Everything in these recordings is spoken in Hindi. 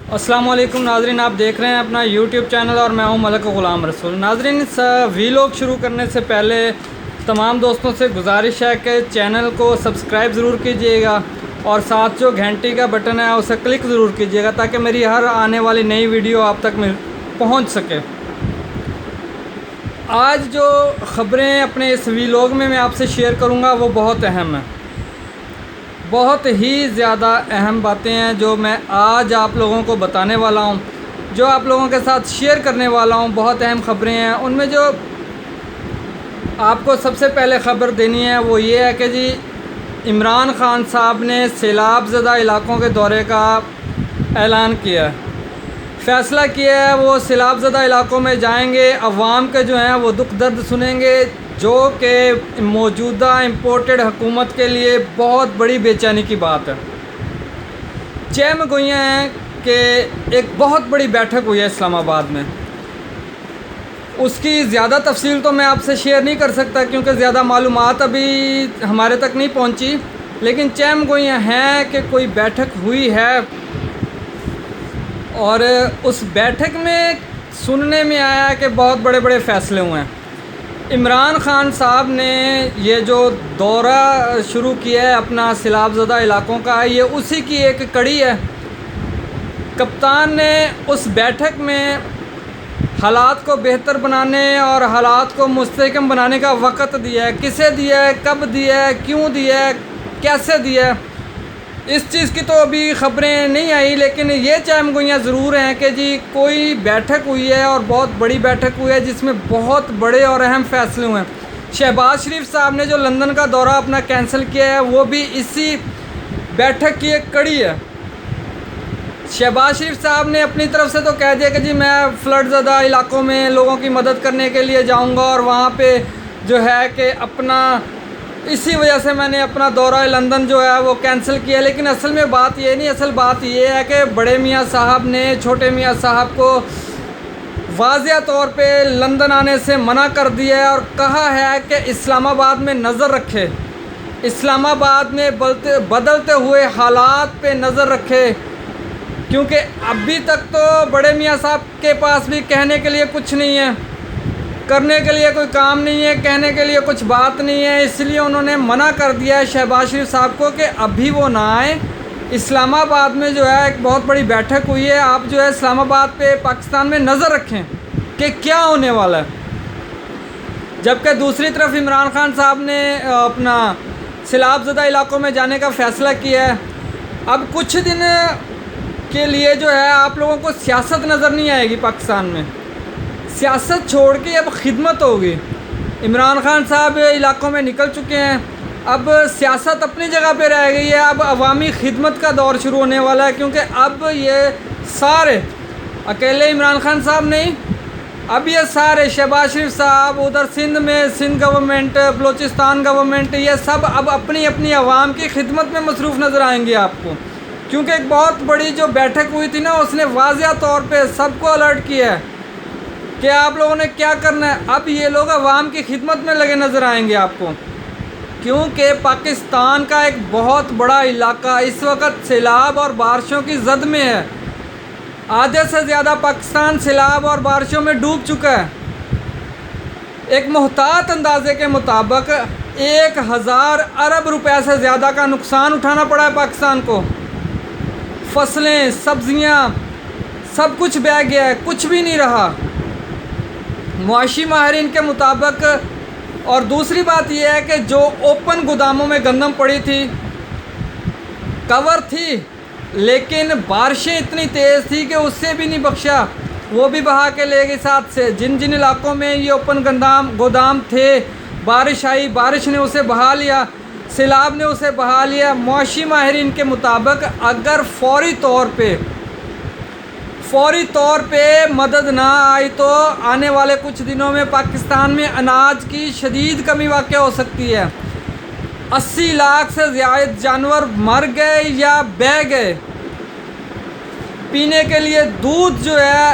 अस्सलाम वालेकुम नाजरीन, आप देख रहे हैं अपना यूट्यूब चैनल और मैं हूं मलक ग़ुलाम रसूल। नाजरीन, वीलॉग शुरू करने से पहले तमाम दोस्तों से गुजारिश है कि चैनल को सब्सक्राइब ज़रूर कीजिएगा और साथ जो घंटी का बटन है उसे क्लिक ज़रूर कीजिएगा ताकि मेरी हर आने वाली नई वीडियो आप तक पहुंच सके। आज जो ख़बरें अपने इस वीलॉग में मैं आपसे शेयर करूंगा वो बहुत अहम है, बहुत ही ज़्यादा अहम बातें हैं जो मैं आज आप लोगों को बताने वाला हूं, जो आप लोगों के साथ शेयर करने वाला हूं। बहुत अहम ख़बरें हैं। उनमें जो आपको सबसे पहले ख़बर देनी है वो ये है कि जी इमरान ख़ान साहब ने सैलाब ज़दा इलाक़ों के दौरे का ऐलान किया है, फ़ैसला किया है। वो सैलाब ज़दा इलाक़ों में जाएंगे, अवाम के जो हैं वो दुख दर्द सुनेंगे, जो कि मौजूदा इम्पोर्टेड हुकूमत के लिए बहुत बड़ी बेचैनी की बात है। चैम गोइयाँ हैं कि एक बहुत बड़ी बैठक हुई है इस्लामाबाद में। उसकी ज़्यादा तफसील तो मैं आपसे शेयर नहीं कर सकता क्योंकि ज़्यादा मालूमात अभी हमारे तक नहीं पहुंची, लेकिन चैम गोइयाँ हैं कि कोई बैठक हुई है और उस बैठक में सुनने में आया है कि बहुत बड़े बड़े फ़ैसले हुए हैं। इमरान ख़ान साहब ने ये जो दौरा शुरू किया है अपना सैलाब ज़दा इलाक़ों का, ये उसी की एक कड़ी है। कप्तान ने उस बैठक में हालात को बेहतर बनाने और हालात को मुस्तहकम बनाने का वक़्त दिया है। किसे दिया है, कब दिया है, क्यों दिया है, कैसे दिया है, इस चीज़ की तो अभी ख़बरें नहीं आई, लेकिन ये चैमगोइयाँ ज़रूर हैं कि जी कोई बैठक हुई है और बहुत बड़ी बैठक हुई है जिसमें बहुत बड़े और अहम फ़ैसले हुए हैं। शहबाज शरीफ साहब ने जो लंदन का दौरा अपना कैंसिल किया है वो भी इसी बैठक की एक कड़ी है। शहबाज शरीफ साहब ने अपनी तरफ से तो कह दिया कि जी मैं फ्लड ज़दा इलाक़ों में लोगों की मदद करने के लिए जाऊँगा और वहाँ पर जो है कि अपना इसी वजह से मैंने अपना दौरा लंदन जो है वो कैंसिल किया। लेकिन असल में बात ये नहीं, असल बात ये है कि बड़े मियाँ साहब ने छोटे मियाँ साहब को वाज़िया तौर पे लंदन आने से मना कर दिया है और कहा है कि इस्लामाबाद में नज़र रखे, इस्लामाबाद में बदलते हुए हालात पे नज़र रखे, क्योंकि अभी तक तो बड़े मियाँ साहब के पास भी कहने के लिए कुछ नहीं है, करने के लिए कोई काम नहीं है, कहने के लिए कुछ बात नहीं है। इसलिए उन्होंने मना कर दिया है शहबाज शरीफ साहब को कि अभी वो ना आए। इस्लामाबाद में जो है एक बहुत बड़ी बैठक हुई है, आप जो है इस्लामाबाद पे पाकिस्तान में नज़र रखें कि क्या होने वाला है। जबकि दूसरी तरफ इमरान ख़ान साहब ने अपना सैलाब ज़दा इलाक़ों में जाने का फ़ैसला किया है। अब कुछ दिन के लिए जो है आप लोगों को सियासत नज़र नहीं आएगी पाकिस्तान में, सियासत छोड़ के अब खिदमत होगी। इमरान ख़ान साहब इलाक़ों में निकल चुके हैं, अब सियासत अपनी जगह पे रह गई है। अब अवामी खिदमत का दौर शुरू होने वाला है, क्योंकि अब ये सारे अकेले इमरान ख़ान साहब नहीं, अब ये सारे शहबाज शरीफ साहब, उधर सिंध में सिंध गवर्नमेंट, बलूचिस्तान गवर्नमेंट, ये सब अब अपनी अपनी अवाम की खिदमत में मसरूफ़ नज़र आएंगे आपको। क्योंकि एक बहुत बड़ी जो बैठक हुई थी ना, उसने वाज़िया तौर पर सबको अलर्ट किया है कि आप लोगों ने क्या करना है। अब ये लोग अवाम की खिदमत में लगे नज़र आएंगे आपको, क्योंकि पाकिस्तान का एक बहुत बड़ा इलाका इस वक्त सैलाब और बारिशों की जद में है। आधे से ज़्यादा पाकिस्तान सैलाब और बारिशों में डूब चुका है। एक मुहतात अंदाजे के मुताबिक 1000 अरब रुपए से ज़्यादा का नुकसान उठाना पड़ा है पाकिस्तान को। फसलें, सब्ज़ियाँ, सब कुछ बह गया है, कुछ भी नहीं रहा मुआशी माहिरीन के मुताबिक। और दूसरी बात यह है कि जो ओपन गोदामों में गंदम पड़ी थी, कवर थी, लेकिन बारिशें इतनी तेज़ थी कि उससे भी नहीं बख्शा, वो भी बहा के ले गई साथ से। जिन जिन इलाक़ों में ये ओपन गोदाम थे, बारिश आई, बारिश ने उसे बहा लिया, सैलाब ने उसे बहा लिया। मुआशी माहिरीन के मुताबिक अगर फौरी तौर पे मदद ना आई तो आने वाले कुछ दिनों में पाकिस्तान में अनाज की शदीद कमी वाक़या हो सकती है। 80 लाख से ज़्यादा जानवर मर गए या बह गए। पीने के लिए दूध जो है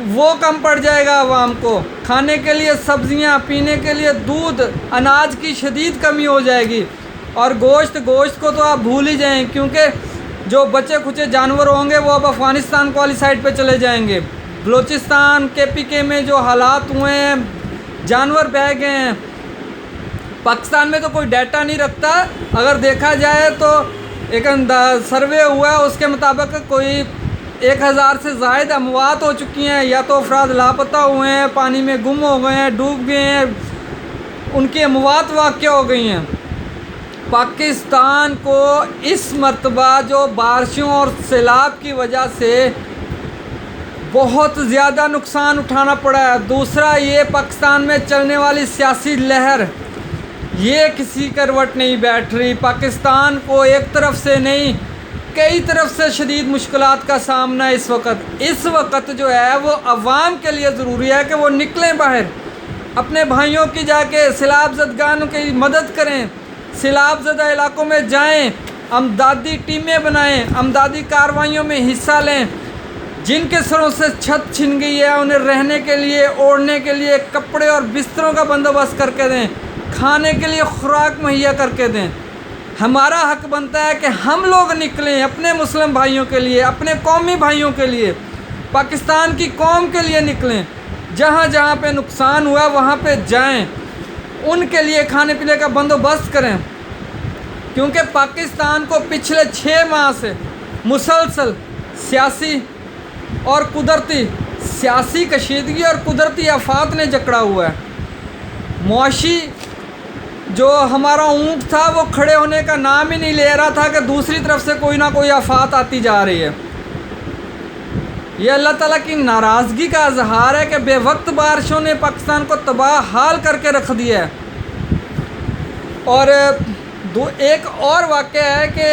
वो कम पड़ जाएगा आवाम को, खाने के लिए सब्ज़ियाँ, पीने के लिए दूध, अनाज की शदीद कमी हो जाएगी। और गोश्त को तो आप भूल ही जाएं, क्योंकि जो बचे खुचे जानवर होंगे वो अब अफ़गानिस्तान को वाली साइड पे चले जाएंगे। बलूचिस्तान KPK में जो हालात हुए हैं, जानवर बह गए हैं। पाकिस्तान में तो कोई डाटा नहीं रखता। अगर देखा जाए तो एक सर्वे हुआ है, उसके मुताबिक कोई 1000 से ज़ायद अमवात हो चुकी हैं, या तो अफराद लापता हुए हैं, पानी में गुम हो गए हैं, डूब गए हैं, उनकी अमवात वाक़या हो गई हैं। पाकिस्तान को इस मरतबा जो बारिशों और सैलाब की वजह से बहुत ज़्यादा नुकसान उठाना पड़ा है। दूसरा, ये पाकिस्तान में चलने वाली सियासी लहर, ये किसी करवट नहीं बैठ रही। पाकिस्तान को एक तरफ से नहीं, कई तरफ से शदीद मुश्किलात का सामना है इस वक्त जो है वो अवाम के लिए ज़रूरी है कि वो निकलें बाहर, अपने भाइयों की जाके सैलाब ज़दगानों की मदद करें, सैलाब ज़दा इलाकों में जाएं, अमदादी टीमें बनाएं, अमदादी कार्रवाइयों में हिस्सा लें। जिनके सरों से छत छिन गई है उन्हें रहने के लिए, ओढ़ने के लिए कपड़े और बिस्तरों का बंदोबस्त करके दें, खाने के लिए खुराक मुहैया करके दें। हमारा हक बनता है कि हम लोग निकलें अपने मुस्लिम भाइयों के लिए, अपने कौमी भाइयों के लिए, पाकिस्तान की कौम के लिए निकलें। जहाँ जहाँ पे नुकसान हुआ वहाँ पे जाएं, उनके लिए खाने पीने का बंदोबस्त करें, क्योंकि पाकिस्तान को पिछले 6 माह से मुसलसल सियासी और कुदरती, सियासी कशीदगी और कुदरती आफात ने जकड़ा हुआ है। मुआशी जो हमारा ऊँट था वो खड़े होने का नाम ही नहीं ले रहा था कि दूसरी तरफ से कोई ना कोई आफात आती जा रही है। ये अल्लाह ताला की नाराज़गी का इजहार है कि बेवक्त बारिशों ने पाकिस्तान को तबाह हाल करके रख दिया है। और एक और वाक़या है कि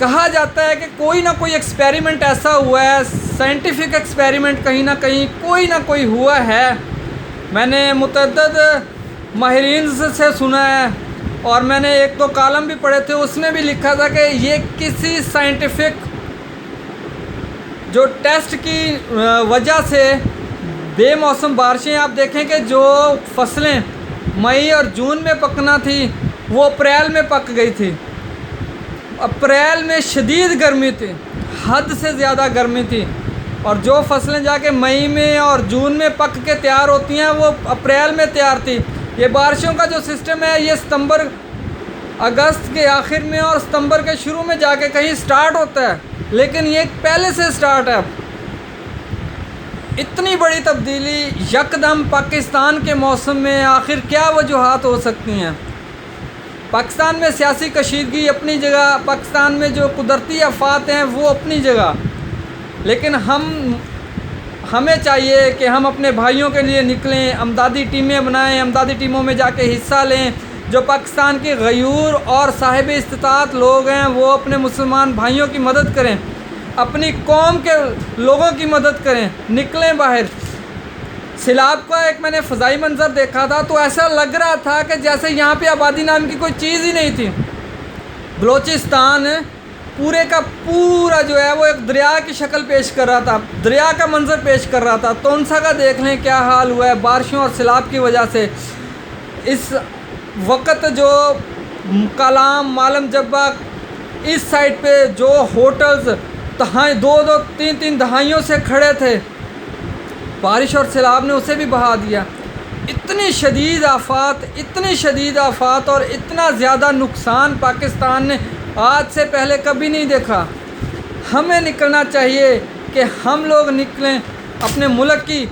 कहा जाता है कि कोई ना कोई एक्सपेरिमेंट ऐसा हुआ है, साइंटिफिक एक्सपेरिमेंट कहीं ना कहीं कोई ना कोई हुआ है। मैंने मुतअद्दिद माहिरीन से सुना है, और मैंने 1-2 कालम भी पढ़े थे, उसमें भी लिखा था कि ये किसी साइंटिफिक जो टेस्ट की वजह से बेमौसम बारिशें, आप देखें कि जो फसलें मई और जून में पकना थी वो अप्रैल में पक गई थी। अप्रैल में शदीद गर्मी थी, हद से ज़्यादा गर्मी थी, और जो फसलें जाके मई में और जून में पक के तैयार होती हैं वो अप्रैल में तैयार थी। ये बारिशों का जो सिस्टम है ये सितंबर अगस्त के आखिर में और सितंबर के शुरू में जाके कहीं स्टार्ट होता है, लेकिन ये पहले से स्टार्ट है। इतनी बड़ी तब्दीली यकदम पाकिस्तान के मौसम में आखिर क्या वजूहात हो सकती हैं? पाकिस्तान में सियासी कशीदगी अपनी जगह, पाकिस्तान में जो कुदरती आफात हैं वो अपनी जगह, लेकिन हमें चाहिए कि हम अपने भाइयों के लिए निकलें, अमदादी टीमें बनाएं, अमदादी टीमों में जाके हिस्सा लें। जो पाकिस्तान के गयूर और साहिब इस्तिताअत लोग हैं वो अपने मुसलमान भाइयों की मदद करें, अपनी कौम के लोगों की मदद करें, निकलें बाहर। सैलाब का एक मैंने फ़ज़ाई मंज़र देखा था तो ऐसा लग रहा था कि जैसे यहाँ पे आबादी नाम की कोई चीज़ ही नहीं थी। बलूचिस्तान पूरे का पूरा जो है वो एक दरिया की शक्ल पेश कर रहा था, दरिया का मंज़र पेश कर रहा था। तोनसा का देख लें क्या हाल हुआ है बारिशों और सैलाब की वजह से। इस वक्त जो कलाम, मालम जब्बा, इस साइड पे जो होटल्स 2-3 दहाइयों से खड़े थे, बारिश और सैलाब ने उसे भी बहा दिया। इतनी शदीद आफात और इतना ज़्यादा नुकसान पाकिस्तान ने आज से पहले कभी नहीं देखा। हमें निकलना चाहिए कि हम लोग निकलें, अपने मुल्क की